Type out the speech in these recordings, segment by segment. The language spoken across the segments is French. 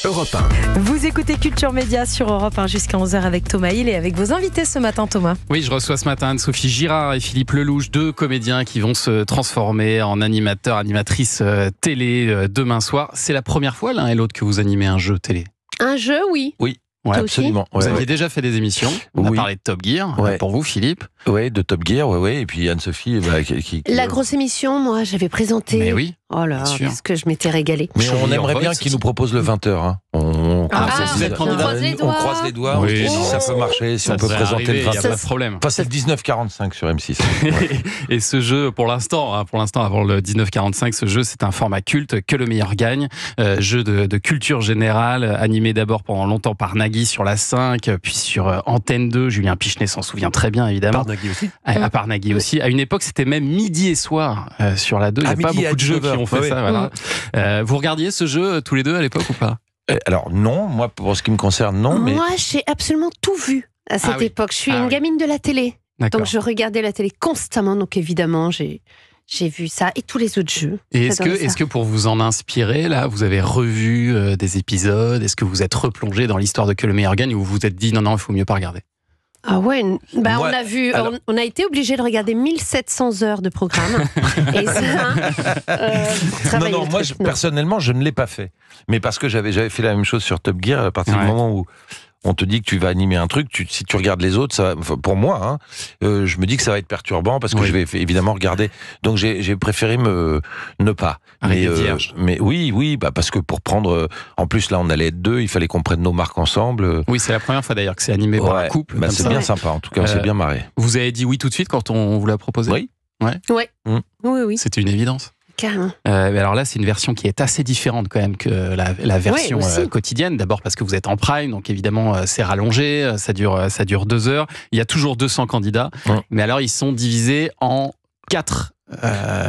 Europe 1. Vous écoutez Culture Média sur Europe 1 jusqu'à 11h avec Thomas Hill et avec vos invités ce matin, Thomas. Oui, je reçois ce matin Anne-Sophie Girard et Philippe Lelouch, deux comédiens qui vont se transformer en animateurs, animatrices télé demain soir. C'est la première fois l'un et l'autre que vous animez un jeu télé? Un jeu, oui. Oui. Ouais, absolument. Vous aviez déjà fait des émissions. On a Oui. parlé de Top Gear. Ouais. Pour vous, Philippe? Oui, de Top Gear, ouais. Et puis Anne-Sophie, qui... La grosse émission, moi, j'avais présenté. Mais oui. Oh là, bien sûr. parce que je m'étais régalée. Mais Show on Me aimerait Your bien Voice qu'ils nous proposent le 20h. Hein. vous êtes candidat. on croise les On doigts. croise les doigts, Oui, si non. ça peut marcher, si Ça on peut devrait présenter arriver, le il n'y a pas 20h. de problème. Enfin, c'est le 19h45 sur M6. Ouais. Et ce jeu, pour l'instant, avant le 1945, ce jeu, c'est un format culte, que le meilleur gagne. Jeu de culture générale, animé d'abord pendant longtemps par Nagui sur la 5, puis sur Antenne 2. Julien Pichenet s'en souvient très bien, évidemment. Par Nagui aussi. À part Nagui aussi. À une époque, c'était même midi et soir sur la 2. Il n'y a pas midi beaucoup de jeux qui ont fait 19h. ça. Voilà. Vous regardiez ce jeu tous les deux à l'époque ou pas? Alors non, moi pour ce qui me concerne, non. Mais Moi, j'ai absolument tout vu à cette oui. époque. Je suis Ah une oui. gamine de la télé. D'accord. Donc, je regardais la télé constamment. Donc, évidemment, j'ai vu ça et tous les autres jeux. Et est-ce J'adorais ça. que pour vous en inspirer, là, vous avez revu des épisodes? Est-ce que vous êtes replongé dans l'histoire de Que le meilleur gagne ou vous vous êtes dit non, il faut mieux pas regarder? Ah ouais, Moi, on a vu, alors- on a été obligé de regarder 1700 heures de programme. Et ça, pour travailler non, le moi truc, non. personnellement, je ne l'ai pas fait. Mais parce que j'avais fait la même chose sur Top Gear à partir Ouais. du moment où on te dit que tu vas animer un truc, si tu regardes les autres, ça, enfin, pour moi, je me dis que ça va être perturbant parce que Oui. je vais évidemment regarder. Donc j'ai préféré ne pas. Arriver vierge. Mais oui, parce que pour prendre, en plus là on allait être deux, il fallait qu'on prenne nos marques ensemble. Oui, c'est la première fois d'ailleurs que c'est animé par un Ouais, couple. bah, comme c'est ça. bien sympa. En tout cas, on s'est bien marré. Vous avez dit oui tout de suite quand on vous l'a proposé? Oui. Oui, C'était une évidence. carrément. Mais alors là, c'est une version qui est assez différente quand même que la version Ouais, aussi. quotidienne. D'abord parce que vous êtes en prime, donc évidemment c'est rallongé, ça dure 2 heures. Il y a toujours 200 candidats, Ouais. mais alors ils sont divisés en 4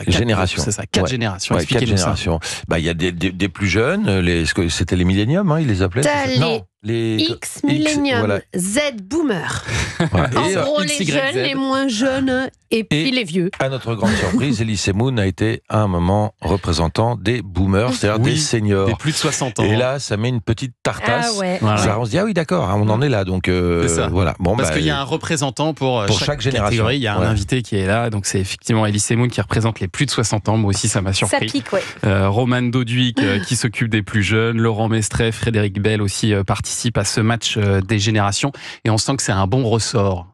Générations. C'est ça, 4 Ouais. générations. Ouais, 4 Expliquez-nous ça. générations. Bah, il y a des plus jeunes, c'était les milléniums, ils les appelaient. T'as c'est ça Non, les X Millennium, voilà. Z Boomer. Voilà. En Et gros, XYZ. les jeunes, les moins jeunes, et puis les vieux. à notre grande surprise, Elise Moon a été à un moment représentant des boomers, c'est-à-dire Oui, des seniors. Des plus de 60 ans. Et là, ça met une petite tartasse. Ah ouais. Voilà. Ça, on se dit, ah oui, d'accord, on en est là. Donc, C'est ça. voilà. Bon, Parce bah, qu'il y a un représentant pour chaque génération. catégorie. Il y a un Ouais. invité qui est là. Donc c'est effectivement Elise Moon qui représente les plus de 60 ans. Moi aussi, ça m'a Ça surpris. pique, ouais. Roman Doduic qui s'occupe des plus jeunes, Laurent Mestret, Frédéric Bell aussi participent à ce match des générations et on sent que c'est un bon ressort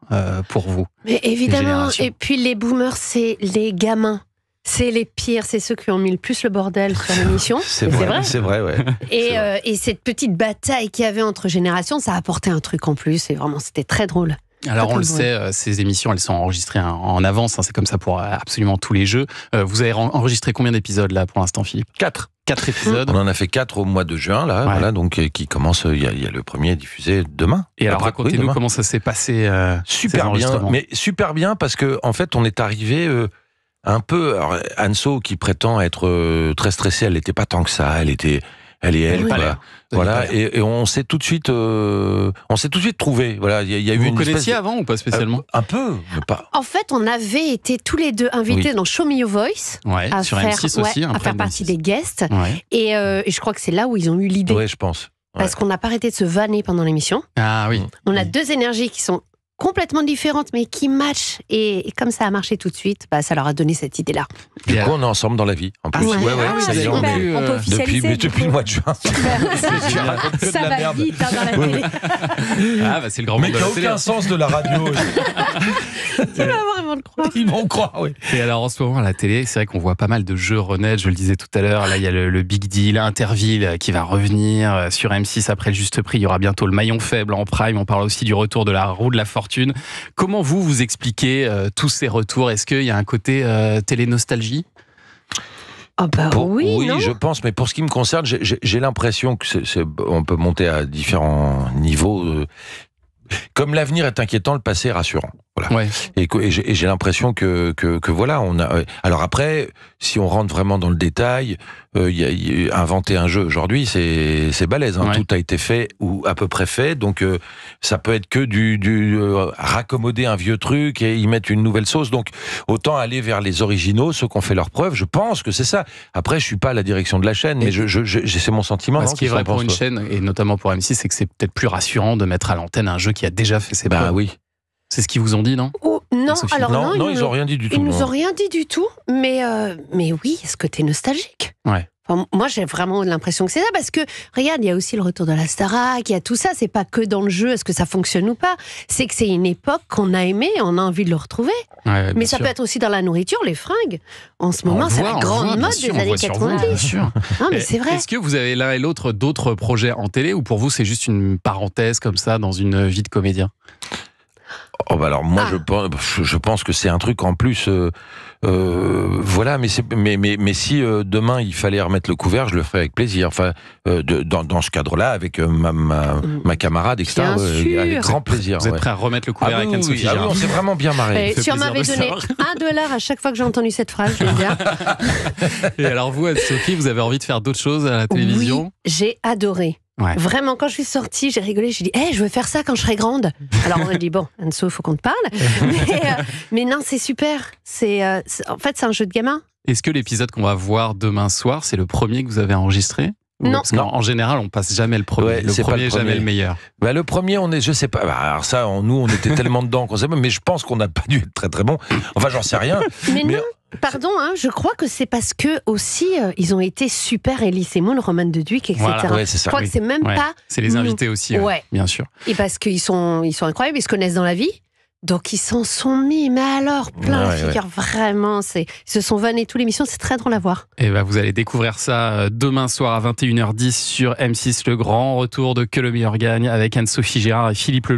pour vous. Mais évidemment, générations. et puis les boomers, c'est les gamins. C'est les pires, c'est ceux qui ont mis le plus le bordel sur l'émission. C'est Mais vrai, ouais. Et cette petite bataille qu'il y avait entre générations, ça a apporté un truc en plus. Et vraiment, c'était très drôle. Alors Pas on le comme sait, ces émissions elles sont enregistrées en avance, c'est comme ça pour absolument tous les jeux. Vous avez enregistré combien d'épisodes là pour l'instant, Philippe? 4. 4 épisodes. On en a fait 4 au mois de juin, là, Ouais. voilà, donc qui commence, il y a le premier diffusé demain. Et alors Après, oui, racontez-nous demain. comment ça s'est passé ces Super bien, enregistrements. mais super bien parce que en fait on est arrivé un peu. Alors, Anso qui prétend être très stressée, elle n'était pas tant que ça, elle est elle. Oui. Quoi. Pas l'air. Voilà, Pas l'air. et on s'est tout de suite trouvé. Voilà, il y a eu Vous une connaissiez espèce avant ou pas spécialement? un peu, mais pas. En fait, on avait été tous les deux invités Oui. dans Show Me Your Voice. Ouais, À sur faire, M6 aussi. un à faire prime partie M6. des guests. Ouais. Et je crois que c'est là où ils ont eu l'idée. Ouais, je pense. Ouais. Parce qu'on n'a pas arrêté de se vanner pendant l'émission. Ah oui. On a deux énergies qui sont complètement différentes, mais qui matchent. Et comme ça a marché tout de suite, ça leur a donné cette idée-là. Du Et coup, on est ensemble dans la vie. En plus, ouais. Ah, ça y est, c'est on super. est On peut officialiser. depuis le mois de juin. C'est Tu racontes que de Ça la va merde. vite dans la télé. Ah bah c'est le grand Mais monde qui de n'a la télé. aucun sens de la radio. Ça va vraiment le croire. Ils vont croire, oui. Et alors en ce moment à la télé, c'est vrai qu'on voit pas mal de jeux renaître, je le disais tout à l'heure, là il y a le Big Deal, Interville qui va revenir sur M6 après le juste prix, il y aura bientôt le maillon faible en prime, on parle aussi du retour de la roue de la fortune. Comment vous expliquez tous ces retours? Est-ce qu'il y a un côté télé-nostalgie? Ah bah oui, non je pense, mais pour ce qui me concerne, j'ai l'impression que on peut monter à différents niveaux. Comme l'avenir est inquiétant, le passé est rassurant. Voilà. Ouais. Et j'ai l'impression que voilà, on a. Alors après, si on rentre vraiment dans le détail, inventer un jeu aujourd'hui, c'est balèze. Hein. Ouais. Tout a été fait ou à peu près fait, donc ça peut être que du raccommoder un vieux truc et y mettre une nouvelle sauce. Donc autant aller vers les originaux, ceux qui ont fait leurs preuves. Je pense que c'est ça. Après, je suis pas à la direction de la chaîne, mais c'est mon sentiment. Ce qui est vrai pour une chaîne, et notamment pour M6, c'est que c'est peut-être plus rassurant de mettre à l'antenne un jeu qui a déjà fait ses preuves. Oui. C'est ce qu'ils vous ont dit, non? Non, Sophie. alors non, ils n'ont rien dit du tout. Ils nous ont rien dit du tout, mais oui, est-ce que tu es nostalgique? Ouais. Enfin, moi, j'ai vraiment l'impression que c'est ça, parce que, regarde, il y a aussi le retour de la Starac, il y a tout ça, c'est pas que dans le jeu, est-ce que ça fonctionne ou pas? C'est que c'est une époque qu'on a aimée, on a envie de le retrouver. Ouais, mais ça peut être aussi dans la nourriture, les fringues. En ce moment, c'est la grande mode des années 90. Bien sûr. Non, mais c'est vrai. Est-ce que vous avez l'un et l'autre d'autres projets en télé, ou pour vous, c'est juste une parenthèse comme ça dans une vie de comédien? Alors moi je pense que c'est un truc en plus voilà, mais si demain il fallait remettre le couvert, je le ferais avec plaisir, enfin dans ce cadre-là avec ma camarade, etc. Avec grand plaisir. Vous êtes prêt à remettre le couvert avec Anne-Sophie Girard? On s'est vraiment bien marré. Si on m'avait donné $1 à chaque fois que j'ai entendu cette phrase, je vais dire. Et alors vous, Anne-Sophie, vous avez envie de faire d'autres choses à la télévision? Oui, j'ai adoré. Ouais. Vraiment, quand je suis sortie, j'ai rigolé, j'ai dit je veux faire ça quand je serai grande. Alors on m'a dit Anso, il faut qu'on te parle. mais non, c'est super. En fait, c'est un jeu de gamin. Est-ce que l'épisode qu'on va voir demain soir, c'est le premier que vous avez enregistré? Non. Parce qu'en général, on passe jamais le premier. Ouais, le premier est jamais le meilleur. Le premier, je sais pas. Alors ça, nous, on était tellement dedans qu'on sait pas. Mais je pense qu'on n'a pas dû être très très bon. Enfin, j'en sais rien. Mais non. Pardon, je crois que c'est parce que aussi ils ont été super, Elie Semoun, Roman de Duic, etc. Voilà. Ouais, c'est ça, je crois que c'est même pas. C'est les invités aussi, bien sûr. Et parce qu'ils sont incroyables, ils se connaissent dans la vie. Donc ils s'en sont mis, mais alors plein de figures, vraiment, ils se sont vannés toute l'émission, c'est très drôle à voir. Et vous allez découvrir ça demain soir à 21h10 sur M6, le grand retour de Que le meilleur gagne avec Anne-Sophie Girard et Philippe Leloup.